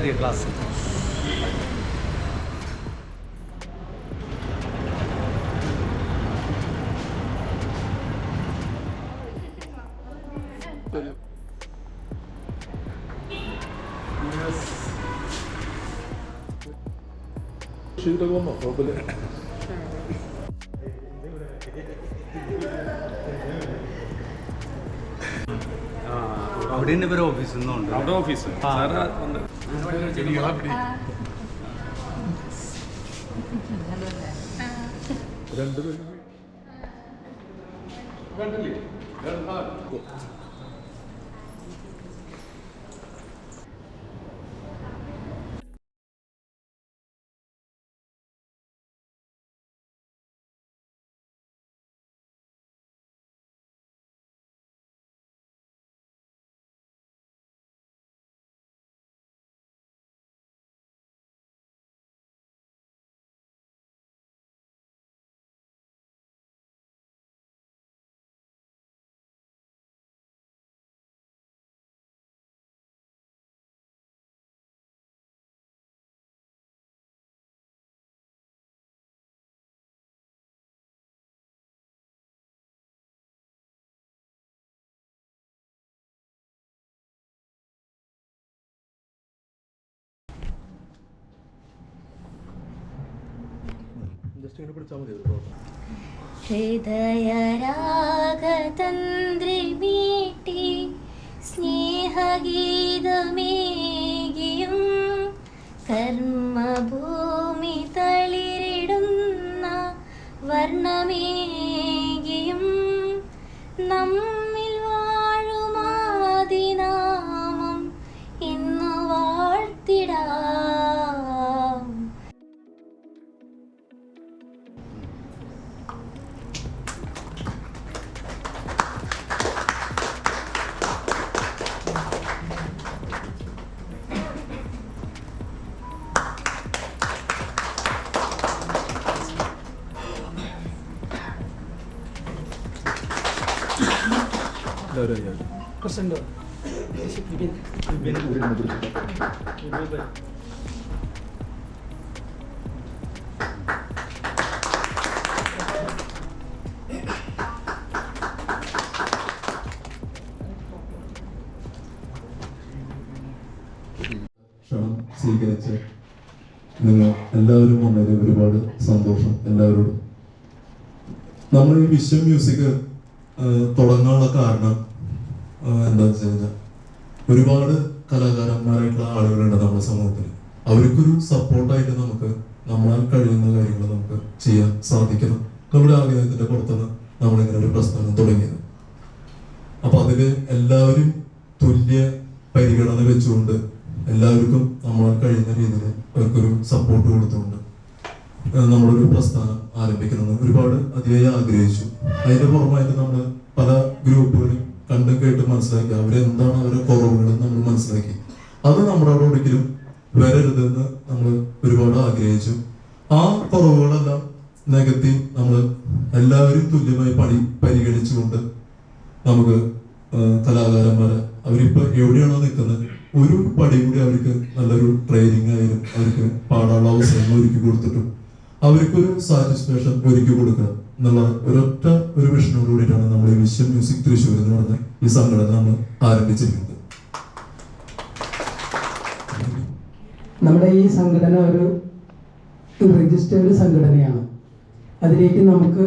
ചെറിയ ക്ലാസ്. അവിടെ തന്നെ ഇവരെ ഓഫീസിൽ നിന്നുണ്ട്. അവിടെ ഓഫീസ് ഹൃദയരാഗതന്ത്രി മീട്ടി സ്നേഹഗീതമേകിയും കർമ്മഭൂമി തളിരിടുന്ന വർണ്ണമേകിയും നമ്മിൽ വാഴുമാദിനാമം ഇന്നു വാഴ്ത്തിടാം. ക്ഷണം സ്വീകരിച്ച് നിങ്ങൾ എല്ലാവരും വന്നതിൽ ഒരുപാട് സന്തോഷം എല്ലാവരോടും. നമ്മൾ ഈ വിശ്വം മ്യൂസിക് തുടങ്ങാനുള്ള കാരണം എന്താണെന്ന് വെച്ച് കഴിഞ്ഞാൽ ഒരുപാട് കലാകാരന്മാരായിട്ടുള്ള ആളുകളുണ്ട് നമ്മുടെ സമൂഹത്തിൽ. അവർക്കൊരു സപ്പോർട്ടായിട്ട് നമുക്ക് നമ്മളാൽ കഴിയുന്ന കാര്യങ്ങൾ നമുക്ക് ചെയ്യാൻ സാധിക്കണം. നമ്മുടെ ആഗ്രഹത്തിന്റെ പുറത്താണ് നമ്മളിങ്ങനെ ഒരു പ്രസ്ഥാനം തുടങ്ങിയത്. അപ്പൊ അതില് എല്ലാവരും തുല്യ പരിഗണന വെച്ചുകൊണ്ട് എല്ലാവർക്കും നമ്മളാൽ കഴിയുന്ന രീതിയിൽ അവർക്കൊരു സപ്പോർട്ട് കൊടുത്തുകൊണ്ട് നമ്മളൊരു പ്രസ്ഥാനം ആരംഭിക്കണമെന്ന് ഒരുപാട് അതിയായി ആഗ്രഹിച്ചു. അതിന്റെ പുറമായിട്ട് നമ്മൾ പല ഗ്രൂപ്പുകളും കണ്ടും കേട്ട് മനസ്സിലാക്കി അവരെന്താണ് അവരുടെ കുറവുകൾ നമ്മൾ മനസ്സിലാക്കി. അത് നമ്മുടെ അവിടെ ഒരിക്കലും വരരുതെന്ന് നമ്മൾ ഒരുപാട് ആഗ്രഹിച്ചു. ആ കുറവുകളെല്ലാം നികത്തി നമ്മൾ എല്ലാവരും തുല്യമായി പരിഗണിച്ചുകൊണ്ട് നമുക്ക് കലാകാരന്മാരെ അവരിപ്പോ എവിടെയാണോ നിൽക്കുന്നത് ഒരു പടി കൂടി അവർക്ക് നല്ലൊരു ട്രെയിനിങ് ആയാലും അവർക്ക് പാടാനുള്ള അവസരങ്ങൾ ഒരുക്കി കൊടുത്തിട്ടും അവർക്കൊരു സാറ്റിസ്ഫാക്ഷൻ ഒരുക്കി കൊടുക്കുക എന്നുള്ള ഒരൊറ്റ ഒരു വിഷനോട് കൂടിയിട്ടാണ് നമ്മൾ ഈ വിശ്വം മ്യൂസിക് തൃശ്ശൂർ എന്ന് പറഞ്ഞ ഈ സംഘടന നമ്മൾ ആരംഭിച്ചിരിക്കുന്നത്. നമ്മുടെ ഈ സംഘടന ഒരു രജിസ്റ്റേർഡ് സംഘടനയാണ്. അതിലേക്ക് നമുക്ക്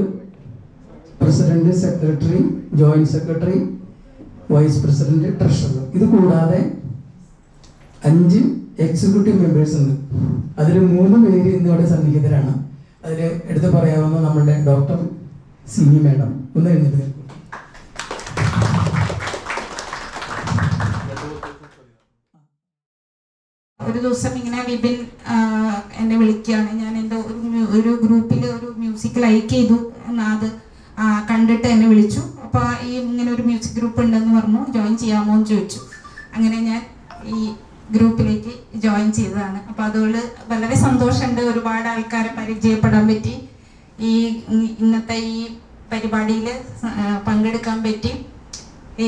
president, secretary, joint secretary, vice president, treasurer, ഇത് കൂടാതെ 5 എക്സിക്യൂട്ടീവ് മെമ്പേഴ്സ് ഉണ്ട്. അതിൽ 3 പേര് ഇന്നിവിടെ സന്നിഹിതരാണ്. അതിൽ എടുത്ത് പറയാവുന്ന നമ്മളുടെ ഡോക്ടർ സിനി മാഡം ഒന്ന് എഴുന്നിട്ട്. ഒരു ദിവസം ഇങ്ങനെ വിപിൻ എന്നെ വിളിക്കുകയാണ്. ഞാൻ എൻ്റെ ഒരു ഗ്രൂപ്പിൽ ഒരു മ്യൂസിക് ലൈക്ക് ചെയ്തു. അത് കണ്ടിട്ട് എന്നെ വിളിച്ചു. അപ്പോൾ ഈ ഇങ്ങനെ ഒരു മ്യൂസിക് ഗ്രൂപ്പ് ഉണ്ടെന്ന് പറഞ്ഞു, ജോയിൻ ചെയ്യാമോ എന്ന് ചോദിച്ചു. അങ്ങനെ ഞാൻ ഈ ഗ്രൂപ്പിലേക്ക് ജോയിൻ ചെയ്തതാണ്. അപ്പോൾ അതുകൊണ്ട് വളരെ സന്തോഷമുണ്ട്. ഒരുപാട് ആൾക്കാരെ പരിചയപ്പെടാൻ പറ്റി. ഈ ഇന്നത്തെ ഈ പരിപാടിയിൽ പങ്കെടുക്കാൻ പറ്റി. ഈ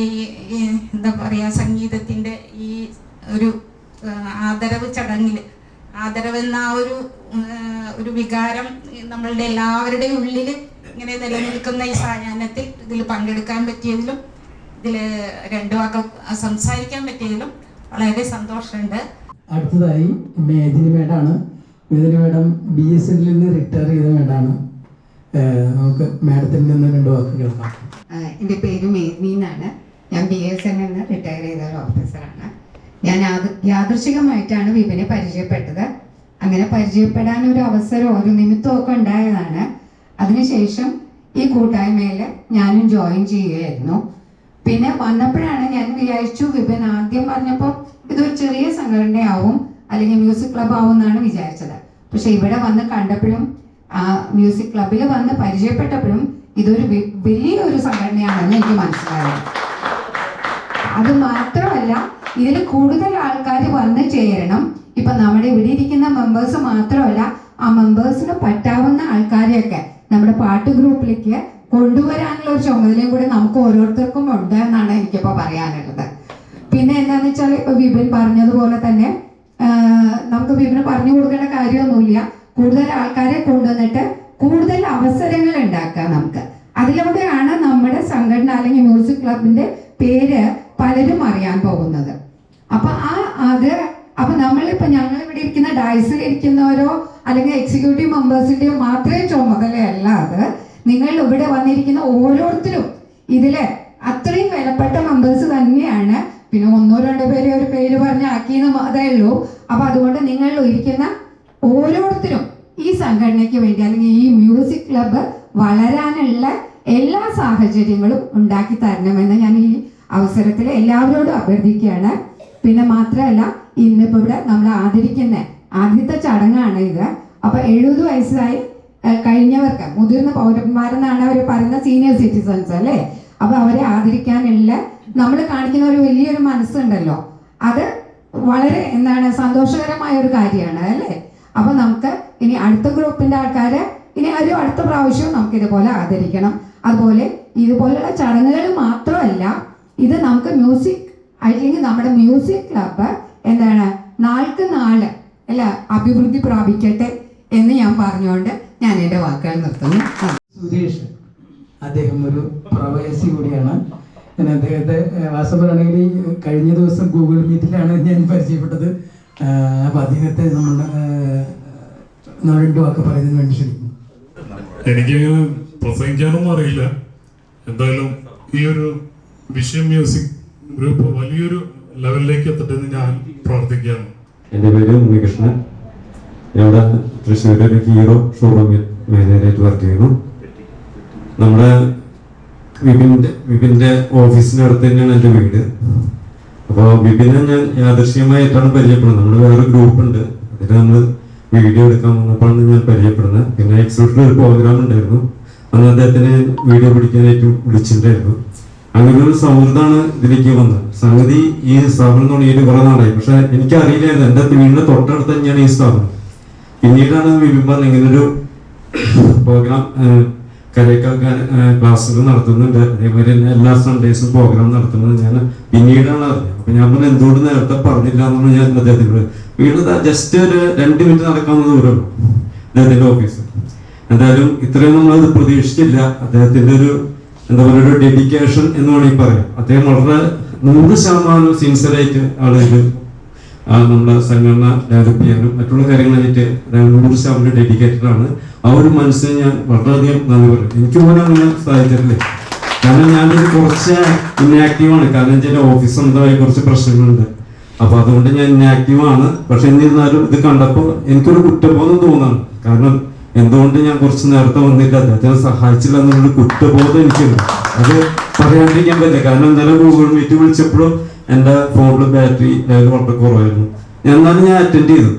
എന്താ പറയുക, സംഗീതത്തിൻ്റെ ഈ ഒരു ആദരവ് ചടങ്ങിൽ ആദരവ് എന്ന ആ ഒരു വികാരം നമ്മളുടെ എല്ലാവരുടെയും ഉള്ളിൽ ഇങ്ങനെ നിലനിൽക്കുന്ന ഈ സായാഹ്നത്തിൽ ഇതിൽ പങ്കെടുക്കാൻ പറ്റിയതിലും ഇതിൽ രണ്ടു വാക്ക് സംസാരിക്കാൻ പറ്റിയതിലും വളരെ സന്തോഷമുണ്ട്. അടുത്തതായി മേദിനി മേഡാണ്. മേദിനി മേഡം BSNL നിന്ന് റിട്ടയർ ചെയ്ത മേഡാണ്. നമുക്ക് മേഡത്തിൽ നിന്ന് 2 വാക്ക് കേൾക്കാം. എൻ്റെ പേര് മേദിനി എന്നാണ്. ഞാൻ BSNL നിന്ന് റിട്ടയർ ചെയ്ത ഒരു ഓഫീസറാണ്. ഞാൻ യാദൃശികമായിട്ടാണ് വിപിനെ പരിചയപ്പെട്ടത്. അങ്ങനെ പരിചയപ്പെടാൻ ഒരു അവസരം ഒരു നിമിത്തമൊക്കെ ഉണ്ടായതാണ്. അതിനുശേഷം ഈ കൂട്ടായ്മയിൽ ഞാനും ജോയിൻ ചെയ്യുകയായിരുന്നു. പിന്നെ വന്നപ്പോഴാണ് ഞാൻ വിചാരിച്ചു, വിപിൻ ആദ്യം പറഞ്ഞപ്പോൾ ഇതൊരു ചെറിയ സംഘടനയാവും അല്ലെങ്കിൽ മ്യൂസിക് ക്ലബ് ആവും എന്നാണ് വിചാരിച്ചത്. പക്ഷെ ഇവിടെ വന്ന് കണ്ടപ്പോഴും മ്യൂസിക് ക്ലബിൽ വന്ന് പരിചയപ്പെട്ടപ്പോഴും ഇതൊരു വലിയൊരു സംഘടനയാണെന്ന് എനിക്ക് മനസ്സിലായത്. അത് മാത്രമല്ല, ഇതിൽ കൂടുതൽ ആൾക്കാർ വന്ന് ചേരണം. ഇപ്പൊ നമ്മുടെ ഇവിടെ ഇരിക്കുന്ന മെമ്പേഴ്സ് മാത്രമല്ല, ആ മെമ്പേഴ്സിന് പറ്റാവുന്ന ആൾക്കാരെയൊക്കെ നമ്മുടെ പാട്ട് ഗ്രൂപ്പിലേക്ക് കൊണ്ടുവരാനുള്ള ഒരു ചുമതലയും കൂടി നമുക്ക് ഓരോരുത്തർക്കും ഉണ്ട് എന്നാണ് എനിക്കിപ്പോൾ പറയാനുള്ളത്. പിന്നെ എന്താണെന്ന് വെച്ചാൽ ഇപ്പൊ വിപിൻ പറഞ്ഞതുപോലെ തന്നെ നമുക്ക് വിപിന് പറഞ്ഞു കൊടുക്കേണ്ട കാര്യമൊന്നുമില്ല. കൂടുതൽ ആൾക്കാരെ കൊണ്ടുവന്നിട്ട് കൂടുതൽ അവസരങ്ങൾ ഉണ്ടാക്കുക നമുക്ക്. അതിലൂടെയാണ് നമ്മുടെ സംഘടന അല്ലെങ്കിൽ മ്യൂസിക് ക്ലബിന്റെ പേര് പലരും അറിയാൻ പോകുന്നത്. അപ്പൊ നമ്മളിപ്പോ ഞങ്ങൾ ഇവിടെ ഇരിക്കുന്ന ഡയസിൽ ഇരിക്കുന്നവരോ അല്ലെങ്കിൽ എക്സിക്യൂട്ടീവ് മെമ്പേഴ്സിന്റെയോ മാത്രമേ ചുമതലയല്ല അത്. നിങ്ങൾ ഇവിടെ വന്നിരിക്കുന്ന ഓരോരുത്തരും ഇതില് അത്രയും വിലപ്പെട്ട മെമ്പേഴ്സ് തന്നെയാണ്. പിന്നെ 1-2 പേരെ ഒരു പേര് പറഞ്ഞ് ആക്കിയെന്ന് അതേ ഉള്ളൂ. അപ്പൊ അതുകൊണ്ട് നിങ്ങൾ ഇരിക്കുന്ന ഓരോരുത്തരും ഈ സംഘടനയ്ക്ക് വേണ്ടി അല്ലെങ്കിൽ ഈ മ്യൂസിക് ക്ലബ്ബ് വളരാനുള്ള എല്ലാ സാഹചര്യങ്ങളും ഉണ്ടാക്കി തരണമെന്ന് ഞാൻ ഈ അവസരത്തിൽ എല്ലാവരോടും അഭ്യർത്ഥിക്കുകയാണ്. പിന്നെ മാത്രമല്ല, ഇന്നിപ്പോൾ ഇവിടെ നമ്മൾ ആദരിക്കുന്ന ആദ്യത്തെ ചടങ്ങാണ് ഇത്. അപ്പൊ 70 വയസ്സായി കഴിഞ്ഞവർക്ക് മുതിർന്ന പൗരന്മാരെന്നാണ് അവർ പറയുന്ന സീനിയർ സിറ്റിസൺസ് അല്ലേ. അപ്പൊ അവരെ ആദരിക്കാനുള്ള നമ്മൾ കാണിക്കുന്ന ഒരു വലിയൊരു മനസ്സുണ്ടല്ലോ, അത് വളരെ സന്തോഷകരമായ ഒരു കാര്യമാണ് അല്ലേ. അപ്പൊ നമുക്ക് ഇനി അടുത്ത ഗ്രൂപ്പിന്റെ ആൾക്കാരെ ഇനി അടുത്ത പ്രാവശ്യവും നമുക്ക് ഇതുപോലെ ആദരിക്കണം. അതുപോലെ ഇതുപോലുള്ള ചടങ്ങുകൾ മാത്രമല്ല, ഇത് നമുക്ക് മ്യൂസിക് അല്ലെങ്കിൽ നമ്മുടെ മ്യൂസിക് ക്ലബ്ബ് നാൾക്ക് നാള് അഭിവൃദ്ധി പ്രാപിക്കട്ടെ എന്ന് ഞാൻ പറഞ്ഞുകൊണ്ട് ഞാൻ എൻ്റെ വാക്കുകൾ നിർത്തുന്നു. സുരേഷ്, അദ്ദേഹം ഒരു പ്രവാസി കൂടിയാണ്. ഞാൻ അദ്ദേഹത്തെ വാസവനാണെങ്കിൽ കഴിഞ്ഞ ദിവസം ഗൂഗിൾ മീറ്റിലാണ് ഞാൻ പരിചയപ്പെട്ടത്. അപ്പൊ അദ്ദേഹത്തെ നമ്മൾ 2 വാക്ക് പറയുന്നതിന് വേണ്ടി ക്ഷണിക്കുന്നു. എനിക്ക് പ്രസംഗിക്കാനൊന്നും അറിയില്ല. എന്തായാലും ഈ ഒരു വിഷയം മ്യൂസിക് ഗ്രൂപ്പ് വലിയൊരു ലെവലിലേക്ക് എത്തട്ടെ എന്ന് ഞാൻ പ്രാർത്ഥിക്കുകയാണ്. എൻ്റെ പേര് ഉണ്ണികൃഷ്ണൻ. ഇവിടെ തൃശ്ശൂർ ഒരു ഹീറോ ഷോറൂമിൽ മാനേജറായിട്ട് വർക്ക് ചെയ്യുന്നു. നമ്മുടെ വിപിൻ്റെ ഓഫീസിനടുത്ത് തന്നെയാണ് എൻ്റെ വീട്. അപ്പോൾ വിപിനെ ഞാൻ യാദൃശ്യമായിട്ടാണ് പരിചയപ്പെടുന്നത്. നമ്മുടെ വേറെ ഗ്രൂപ്പ് ഉണ്ട്, അതിൽ നമ്മൾ വീഡിയോ എടുക്കാൻ വന്നപ്പോഴാണ് ഞാൻ പരിചയപ്പെടുന്നത്. പിന്നെ എക്സിബിഷനിൽ ഒരു പ്രോഗ്രാം ഉണ്ടായിരുന്നു, അന്ന് അദ്ദേഹത്തിന് വീഡിയോ പിടിക്കാനായിട്ട് വിളിച്ചിട്ടുണ്ടായിരുന്നു. അങ്ങനെ ഒരു സൗഹൃദമാണ് ഇതിലേക്ക് വന്നത്. സംഗതി ഈ സ്ഥാപനം തുടങ്ങിയിട്ട് കുറെ നാളായി, പക്ഷെ എനിക്കറിയില്ലായിരുന്നു എൻ്റെ വീടിന്റെ തൊട്ടടുത്ത് തന്നെയാണ് ഈ സ്ഥാപനം. പിന്നീടാണ് വിപിൻ പറഞ്ഞ ഇങ്ങനൊരു പ്രോഗ്രാം കരയൊക്കെ ക്ലാസ്സുകൾ നടത്തുന്നുണ്ട്, അതേമാതിരി തന്നെ എല്ലാ സൺഡേസും പ്രോഗ്രാം നടത്തുന്നത് ഞാൻ പിന്നീടാണ് അറിഞ്ഞത്. അപ്പൊ ഞാൻ പറഞ്ഞ എന്തുകൊണ്ട് നേരത്തെ പറഞ്ഞില്ല എന്നാണ് ഞാൻ അദ്ദേഹത്തിനോട്. വീട് ജസ്റ്റ് ഒരു 2 മിനിറ്റ് നടക്കാവുന്ന ദൂരമുള്ളൂ അദ്ദേഹത്തിന്റെ ഓഫീസ്. എന്തായാലും ഇത്രയും നമ്മളത് പ്രതീക്ഷിച്ചില്ല. അദ്ദേഹത്തിന്റെ ഒരു ഒരു ഡെഡിക്കേഷൻ എന്ന് വേണമെങ്കിൽ പറയാം. അദ്ദേഹം വളരെ 100% സിൻസിയറായിട്ട് ആളുകൾ നമ്മുടെ സംഘടന ഡെവലപ്പ് ചെയ്യാനും മറ്റുള്ള കാര്യങ്ങളായിട്ട് 100% ഡെഡിക്കേറ്റഡ് ആണ്. ആ ഒരു മനസ്സിന് ഞാൻ വളരെയധികം നന്ദി പറയും. എനിക്ക് പോലും അങ്ങനെ സാധിച്ചിട്ടില്ലേ. കാരണം ഞാനിത് കുറച്ച് ഇന്നാക്റ്റീവാണ്. കാരണം എൻ്റെ ഓഫീസ് സ്വന്തമായി കുറച്ച് പ്രശ്നങ്ങളുണ്ട്. അപ്പൊ അതുകൊണ്ട് ഞാൻ ഇന്നാക്റ്റീവാണ്. പക്ഷെ എന്നിരുന്നാലും ഇത് കണ്ടപ്പോൾ എനിക്കൊരു കുറ്റബോധം തോന്നാണ്. കാരണം എന്തുകൊണ്ട് ഞാൻ കുറച്ച് നേരത്തെ വന്നില്ല, അദ്ദേഹത്തിനെ സഹായിച്ചില്ല എന്നുള്ളൊരു കുറ്റബോധം എനിക്കുണ്ട്. അത് പറയാണ്ടിരിക്കാൻ പറ്റില്ല. കാരണം ഇന്നലെ ഗൂഗിൾ മീറ്റ് വിളിച്ചപ്പോഴും എൻ്റെ ഫോണിൽ ബാറ്ററി വളരെ കുറവായിരുന്നു. എന്നാലും ഞാൻ അറ്റൻഡ് ചെയ്തു.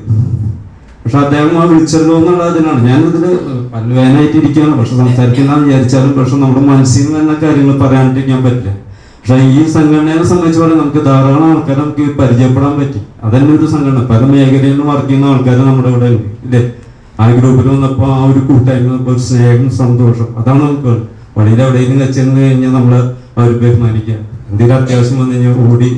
പക്ഷെ അദ്ദേഹം വിളിച്ചല്ലോ എന്നുള്ള അതിനാണ് ഞാനിതിൽ പല്ലുവേനായിട്ട് ഇരിക്കുകയാണ്. പക്ഷെ സംസാരിക്കുന്നതെന്ന് വിചാരിച്ചാലും പക്ഷെ നമ്മുടെ മനസ്സിൽ നിന്ന് തന്നെ കാര്യങ്ങൾ പറയാണ്ടിരിക്കാൻ പറ്റില്ല. പക്ഷെ ഈ സംഘടനയെ സംബന്ധിച്ച് പറയാൻ നമുക്ക് ധാരാളം ആൾക്കാരെ നമുക്ക് പരിചയപ്പെടാൻ പറ്റി. അതന്നെ ഒരു സംഘടന. പല മേഖലയിൽ വർക്ക് ചെയ്യുന്ന ആൾക്കാർ നമ്മുടെ ഇവിടെ ഉണ്ട് ഇല്ലേ. ആ ഗ്രൂപ്പിൽ വന്നപ്പോൾ ആ ഒരു കൂട്ടായ്മ, ഒരു സ്നേഹം, സന്തോഷം, അതാണ് നമുക്ക് വഴിയിൽ എവിടെയെങ്കിലും വെച്ചെന്ന് കഴിഞ്ഞാൽ നമ്മൾ അവർ ബഹുമാനിക്കുക. എന്തെങ്കിലും അത്യാവശ്യം വന്നു കഴിഞ്ഞാൽ ഓടി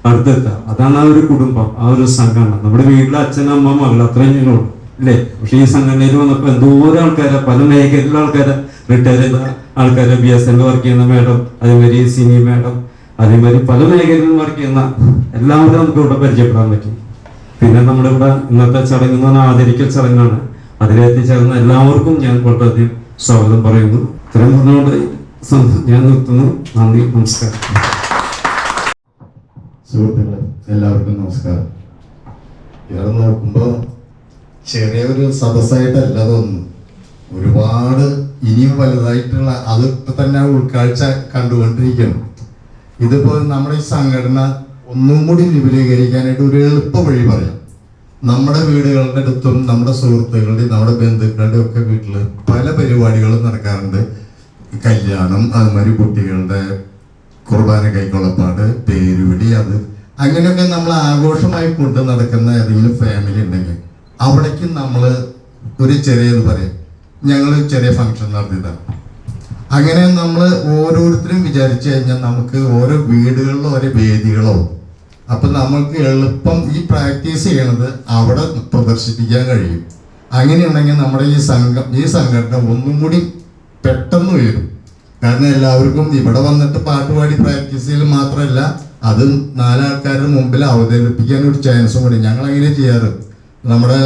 അടുത്തെത്താം. അതാണ് ആ ഒരു കുടുംബം, ആ ഒരു സംഘടന. നമ്മുടെ വീട്ടിലെ അച്ഛൻ, അമ്മ, മകൾ, അത്രയും ഞങ്ങളുള്ളൂ അല്ലേ? പക്ഷെ ഈ സംഘടനയിൽ വന്നപ്പോൾ എന്തോരം ആൾക്കാരെ, പല മേഖലയിലുള്ള ആൾക്കാരെ, റിട്ടയർ ചെയ്ത ആൾക്കാരെ, BSN വർക്ക് ചെയ്യുന്ന മേഡം, അതേമാതിരി സിനി മേഡം, അതേമാതിരി പല മേഖലയിലും വർക്ക് ചെയ്യുന്ന എല്ലാവരും നമുക്ക് ഇവിടെ പരിചയപ്പെടാൻ പറ്റും. പിന്നെ നമ്മുടെ ഇവിടെ ഇന്നത്തെ ചടങ്ങ് എന്ന് പറഞ്ഞാൽ ആദരിക്കൽ ചടങ്ങാണ്. അതിലെത്തിച്ചേർന്ന എല്ലാവർക്കും ഞാൻ വളരെയധികം സ്വാഗതം പറയുന്നു. ഇത്രയും പറഞ്ഞുകൊണ്ട് ഞാൻ നിർത്തുന്നു. നന്ദി, നമസ്കാരം. സുഹൃത്തുക്കളെ, എല്ലാവർക്കും നമസ്കാരം. ഇവിടെ നോക്കുമ്പോൾ ചെറിയൊരു സദസ്സായിട്ടല്ല തോന്നുന്നു, ഒരുപാട് ഇനിയും വലുതായിട്ടുള്ള അത് ഇപ്പം തന്നെ ഉൾക്കാഴ്ച കണ്ടുകൊണ്ടിരിക്കണം. ഇതിപ്പോൾ നമ്മുടെ ഈ സംഘടന ഒന്നും കൂടി വിപുലീകരിക്കാനായിട്ട് ഒരു എളുപ്പ വഴി പറയാം. നമ്മുടെ വീടുകളുടെ അടുത്തും നമ്മുടെ സുഹൃത്തുക്കളുടെയും നമ്മുടെ ബന്ധുക്കളുടെയും ഒക്കെ വീട്ടിൽ പല പരിപാടികളും നടക്കാറുണ്ട്. കല്യാണം, അതുമാതിരി കുട്ടികളുടെ കുർബാന കൈക്കൊള്ളപ്പാട്, പേരുവിടി, അത് അങ്ങനെയൊക്കെ നമ്മൾ ആഘോഷമായി കൊണ്ട് നടക്കുന്ന ഏതെങ്കിലും ഫാമിലി ഉണ്ടെങ്കിൽ അവിടേക്ക് നമ്മൾ ഒരു ചെറിയത് പറയാം, ഞങ്ങൾ ചെറിയ ഫംഗ്ഷൻ നടത്തിയതാണ്. അങ്ങനെ നമ്മൾ ഓരോരുത്തരും വിചാരിച്ചു കഴിഞ്ഞാൽ നമുക്ക് ഓരോ വീടുകളിലോ ഓരോ വേദികളോ, അപ്പം നമ്മൾക്ക് എളുപ്പം ഈ പ്രാക്ടീസ് ചെയ്യണത് അവിടെ പ്രദർശിപ്പിക്കാൻ കഴിയും. അങ്ങനെയുണ്ടെങ്കിൽ നമ്മുടെ ഈ സംഘടന ഒന്നും കൂടി പെട്ടെന്ന് ഉയരും. കാരണം എല്ലാവർക്കും ഇവിടെ വന്നിട്ട് പാട്ടുപാടി പ്രാക്ടീസ് ചെയ്യൽ മാത്രമല്ല, അത് നാലാൾക്കാരുടെ മുമ്പിൽ അവതരിപ്പിക്കാൻ ഒരു ചാൻസും കൂടി. ഞങ്ങൾ അങ്ങനെ ചെയ്യാറ്. നമ്മുടെ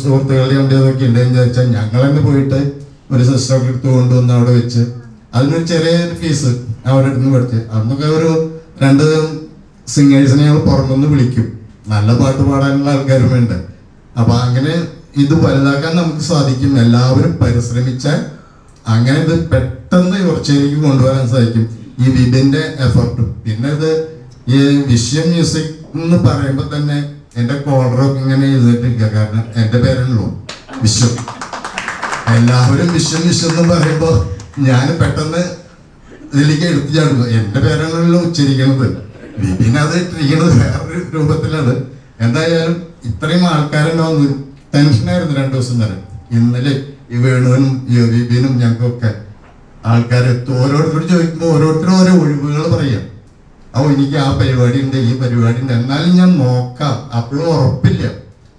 സുഹൃത്തുക്കളുടെ അതൊക്കെ ഉണ്ടെന്ന് വിചാരിച്ചാൽ ഞങ്ങൾ തന്നെ പോയിട്ട് ഒരു സിസ്റ്റമൊക്കെ എടുത്ത് കൊണ്ടുവന്ന് അവിടെ വെച്ച് അതിനൊരു ചെറിയൊരു ഫീസ് അവരുടെ അടുത്ത് പഠിച്ച് അന്നൊക്കെ ഒരു 2 സിംഗേഴ്സിനെ ഞങ്ങൾ പുറത്തുനിന്ന് വിളിക്കും. നല്ല പാട്ട് പാടാനുള്ള ആൾക്കാരും ഉണ്ട്. അപ്പൊ അങ്ങനെ ഇത് വലുതാക്കാൻ നമുക്ക് സാധിക്കും. എല്ലാവരും പരിശ്രമിച്ചാൽ അങ്ങനെ ഇത് പെട്ടെന്ന് ഉയർച്ചയിലേക്ക് കൊണ്ടുവരാൻ സാധിക്കും. ഈ വിപിന്റെ എഫർട്ടും പിന്നെ ഇത് ഈ വിശ്വം മ്യൂസിക് എന്ന് പറയുമ്പോൾ തന്നെ എൻ്റെ കോളറൊക്കെ ഇങ്ങനെ എഴുതിയിട്ടിരിക്കുക. കാരണം എൻ്റെ പേരാണല്ലോ വിശ്വം. എല്ലാവരും വിശ്വം എന്ന് പറയുമ്പോൾ ഞാൻ പെട്ടെന്ന് ഇതിലേക്ക് എടുത്തു ചാടുന്നു. എൻ്റെ പേരാണല്ലോ ഉച്ചരിക്കണത്, വിപിൻ അത് ഇട്ടിരിക്കുന്നത് വേറൊരു രൂപത്തിലാണ്. എന്തായാലും ഇത്രയും ആൾക്കാരുണ്ടാവുന്ന ടെൻഷനായിരുന്നു 2 ദിവസം വരെ. ഇന്നലെ ഈ വേണുവിനും വിപിനും ഞങ്ങൾക്കൊക്കെ ആൾക്കാർ ഓരോരുത്തരോട് ചോദിക്കുമ്പോൾ ഓരോരുത്തരും ഓരോ ഒഴിവുകൾ പറയാം. എനിക്ക് ആ പരിപാടി ഉണ്ട്, ഈ പരിപാടി ഉണ്ട്, എന്നാലും ഞാൻ നോക്കാം, അപ്പോഴും ഉറപ്പില്ല.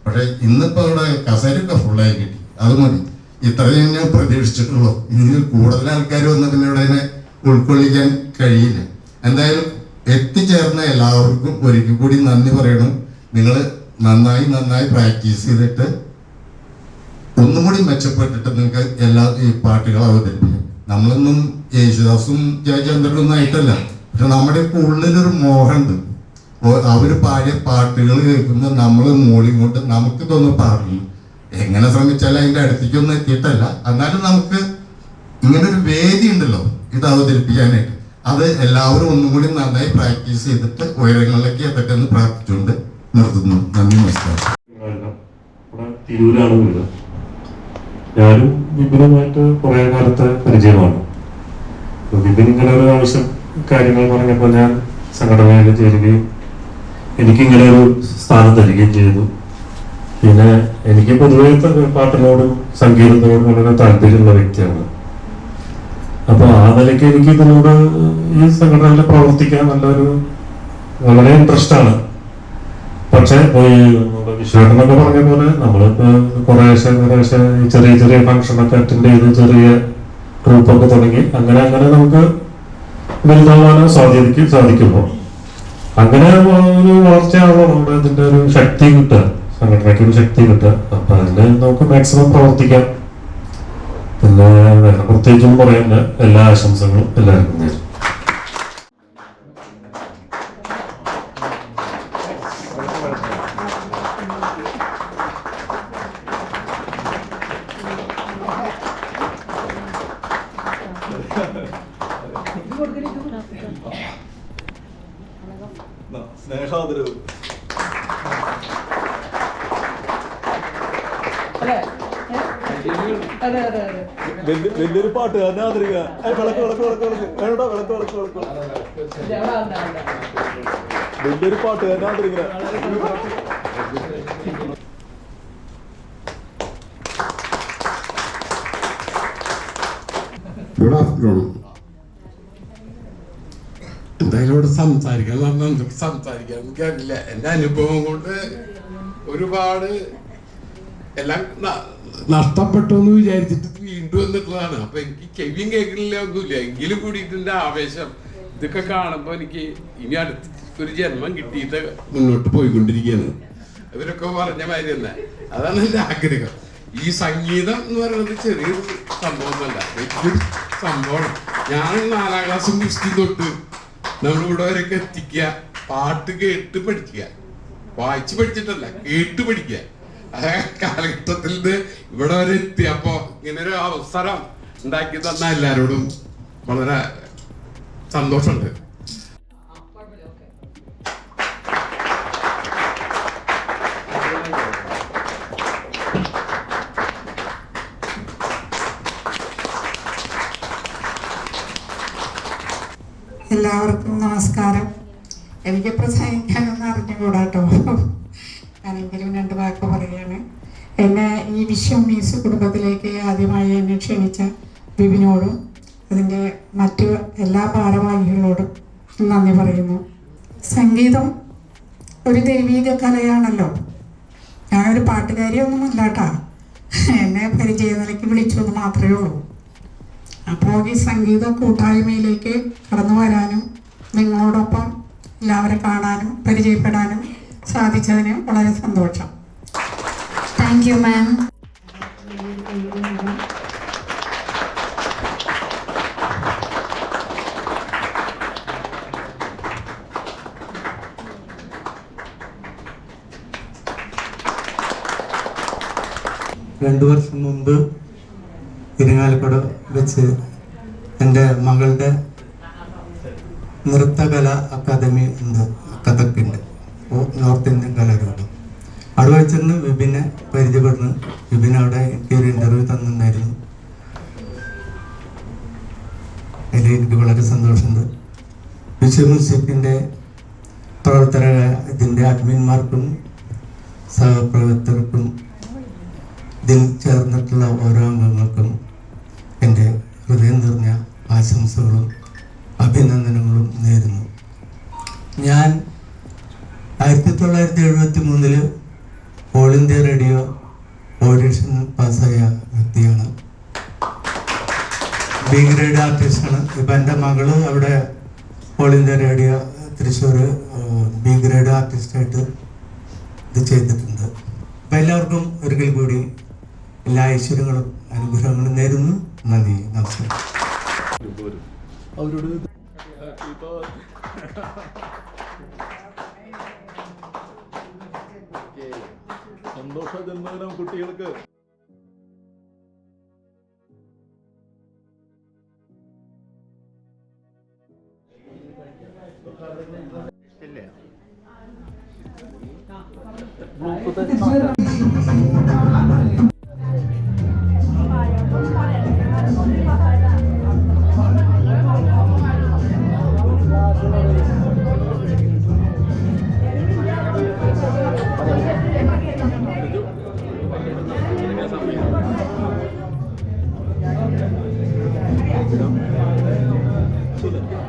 പക്ഷെ ഇന്നിപ്പോൾ അവിടെ കസേരയൊക്കെ ഫുള്ളായി കിട്ടി, അത് മതി. ഇത്രയും ഞാൻ പ്രതീക്ഷിച്ചിട്ടുള്ളൂ. ഇനി കൂടുതൽ ആൾക്കാർ വന്ന പിന്നെ ഇവിടെ ഉൾക്കൊള്ളിക്കാൻ കഴിയില്ല. എന്തായാലും എത്തിച്ചേർന്ന എല്ലാവർക്കും ഒരിക്കൽ കൂടി നന്ദി പറയണം. നിങ്ങൾ നന്നായി പ്രാക്ടീസ് ചെയ്തിട്ട് ഒന്നും കൂടി മെച്ചപ്പെട്ടിട്ട് നിങ്ങൾക്ക് എല്ലാ ഈ പാട്ടുകൾ അവതരിപ്പിക്കും. നമ്മളൊന്നും യേശുദാസും ജയചന്ദ്രനൊന്നും ആയിട്ടല്ല, പക്ഷെ നമ്മുടെ ഉള്ളിലൊരു മോഹമുണ്ട്. അവർ പാടിയ പാട്ടുകൾ കേൾക്കുമ്പോൾ നമ്മൾ മൂളി കൊണ്ട് നമുക്ക് തോന്നുന്നു പാടുന്നു. എങ്ങനെ ശ്രമിച്ചാലും അതിൻ്റെ അടുത്തേക്കൊന്നും എത്തിയിട്ടല്ല, എന്നാലും നമുക്ക് ഇങ്ങനൊരു വേദി ഉണ്ടല്ലോ ഇത് അവതരിപ്പിക്കാനായിട്ട്. അത് എല്ലാവരും ഒന്നും കൂടി നന്നായി പ്രാക്ടീസ് ചെയ്തിട്ട് ഉയരങ്ങളിലേക്ക് എത്തട്ടെ എന്ന് പ്രാർത്ഥിച്ചുകൊണ്ട് നിർത്തുന്നു. നന്ദി, നമസ്കാരം. തിരൂരാണ് വീട്. ഞാനും വിപിനുമായിട്ട് കുറെ കാലത്തെ പരിചയമാണ്. വിപിൻ ഇങ്ങനെ ഒരു ആവശ്യം കാര്യങ്ങൾ പറഞ്ഞപ്പോൾ ഞാൻ സംഘടനയിൽ ചേരുകയും എനിക്കിങ്ങനെ ഒരു സ്ഥാനം തരികയും ചെയ്തു. പിന്നെ എനിക്ക് പൊതുവെ പാട്ടിനോടും സംഗീതത്തിനോടും വളരെ താല്പര്യമുള്ള വ്യക്തിയാണ്. അപ്പൊ ആ നിലയ്ക്ക് എനിക്ക് ഇതിനോട് ഈ സംഘടനയിൽ പ്രവർത്തിക്കാൻ വളരെ ഇൻട്രസ്റ്റ് ആണ്. പക്ഷെ വിശ്വേട്ടനൊക്കെ പറഞ്ഞ പോലെ നമ്മളിപ്പോ കുറേശ്ശെ ചെറിയ ഫംഗ്ഷനൊക്കെ അറ്റൻഡ് ചെയ്ത് ചെറിയ ഗ്രൂപ്പൊക്കെ തുടങ്ങി അങ്ങനെ നമുക്ക് വലുതാവാനോ സാധിക്കുമ്പോൾ അങ്ങനെ ഒരു വളർച്ചയാണല്ലോ നമ്മുടെ ഇതിന്റെ ഒരു ശക്തി കിട്ടുക, സംഘടനയ്ക്ക് ഒരു ശക്തി കിട്ടുക. അപ്പൊ അതിന് നമുക്ക് മാക്സിമം പ്രവർത്തിക്കാം. പിന്നെ വേറെ പ്രത്യേകിച്ചൊന്നും പറയാനില്ല. എല്ലാ ആശംസകളും എല്ലാവർക്കും നേരും. സ്നേഹാദരവ്. വലിയൊരു പാട്ടുകാരനെ ആദരിക്കുക. വലിയൊരു പാട്ടുകാരനെ ആദരിക്കുക. Good afternoon. എന്തായാലും ഇവിടെ സംസാരിക്കാൻ എന്തൊക്കെ സംസാരിക്കാൻ എനിക്കറിയില്ല. എൻ്റെ അനുഭവം കൊണ്ട് ഒരുപാട് എല്ലാം നഷ്ടപ്പെട്ടു എന്ന് വിചാരിച്ചിട്ട് വീണ്ടും വന്നിട്ടുള്ളതാണ്. അപ്പൊ എനിക്ക് ചെവിയും കേൾക്കണില്ല ഒന്നുമില്ല, എങ്കിലും കൂടിയിട്ടിൻ്റെ ആവേശം ഇതൊക്കെ കാണുമ്പോൾ എനിക്ക് ഇനി അടുത്തൊരു ജന്മം കിട്ടിയിട്ട് മുന്നോട്ട് പോയിക്കൊണ്ടിരിക്കുകയാണ്. ഇവരൊക്കെ പറഞ്ഞ മാതിരി തന്നെ അതാണ് എൻ്റെ ആഗ്രഹം. ഈ സംഗീതം എന്ന് പറയുന്നത് ചെറിയൊരു സംഭവമൊന്നുമല്ല, വലിയൊരു സംഭവമാണ്. ഞാൻ 4ാം ക്ലാസ് മുസ്ലിം തൊട്ട് നമ്മളിവിടെ വരെയൊക്കെ എത്തിക്കുക, പാട്ട് കേട്ട് പഠിക്കുക, വായിച്ച് പഠിച്ചിട്ടല്ല കേട്ട് പഠിക്കുക. ആ കാലഘട്ടത്തിൽ നിന്ന് ഇവിടെ വരെ എത്തി. അപ്പോ ഇങ്ങനൊരു അവസരം ഉണ്ടാക്കി തന്ന എല്ലാവരോടും വളരെ സന്തോഷമുണ്ട്. എല്ലാവർക്കും നമസ്കാരം. എനിക്ക് പ്രസംഗിക്കാനൊന്നും അറിഞ്ഞുകൂടാട്ടോ, ഞാനെങ്കിലും 2 വാക്ക് പറയുകയാണ്. എന്നെ ഈ വിശ്വം മ്യൂസിക് കുടുംബത്തിലേക്ക് ആദ്യമായി എന്നെ ക്ഷണിച്ച ബിബിനോടും അതിൻ്റെ മറ്റു എല്ലാ ഭാരവാഹികളോടും നന്ദി പറയുന്നു. സംഗീതം ഒരു ദൈവീക കലയാണല്ലോ. ഞാനൊരു പാട്ടുകാരിയൊന്നുമല്ല കേട്ടാ, എന്നെ പരിചയ നിലയ്ക്ക് വിളിച്ചു എന്ന് മാത്രമേ ഉള്ളൂ. അപ്പോൾ ഈ സംഗീത കൂട്ടായ്മയിലേക്ക് കടന്നു വരാനും നിങ്ങളോടൊപ്പം എല്ലാവരെ കാണാനും പരിചയപ്പെടാനും സാധിച്ചതിന് വളരെ സന്തോഷം. Thank you ma'am. രണ്ടു വർഷം മുമ്പ് ഇരിങ്ങാലക്കുട വെച്ച് എൻ്റെ മകളുടെ നൃത്തകല അക്കാദമി ഉണ്ട്, കഥക്കുണ്ട്, നോർത്ത് ഇന്ത്യൻ കലാരൂപം. അവിടെ വെച്ചിരുന്ന് വിപിനെ പരിചയപ്പെടുന്നു. വിപിൻ അവിടെ എനിക്കൊരു ഇൻ്റർവ്യൂ തന്നിട്ടുണ്ടായിരുന്നു. അതിൽ എനിക്ക് വളരെ സന്തോഷമുണ്ട്. വിശ്വ മ്യൂസിക്കിൻ്റെ ഇതിൻ്റെ അഡ്മിന്മാർക്കും സഹപ്രവർത്തകർക്കും ഇതിൽ ചേർന്നിട്ടുള്ള ഓരോ അംഗങ്ങൾക്കും എൻ്റെ ഹൃദയം നിറഞ്ഞ ആശംസകളും അഭിനന്ദനങ്ങളും നേരുന്നു. ഞാൻ 1973 ഓൾ ഇന്ത്യ റേഡിയോ ഓഡിഷൻ പാസ്സായ വ്യക്തിയാണ്. ബി ഗ്രേഡ് ആർട്ടിസ്റ്റാണ്. ഇപ്പം എൻ്റെ മകള് അവിടെ all India radio Thrissur B grade ആർട്ടിസ്റ്റായിട്ട് ഇത് ചെയ്തിട്ടുണ്ട്. അപ്പം എല്ലാവർക്കും ഒരിക്കൽ കൂടി എല്ലാ ഐശ്വര്യങ്ങളും അനുഗ്രഹങ്ങളും നേരുന്നു. നന്ദി, നമസ്കാരം. സന്തോഷ ജന്മദിനം കുട്ടികൾക്ക്. Sudah.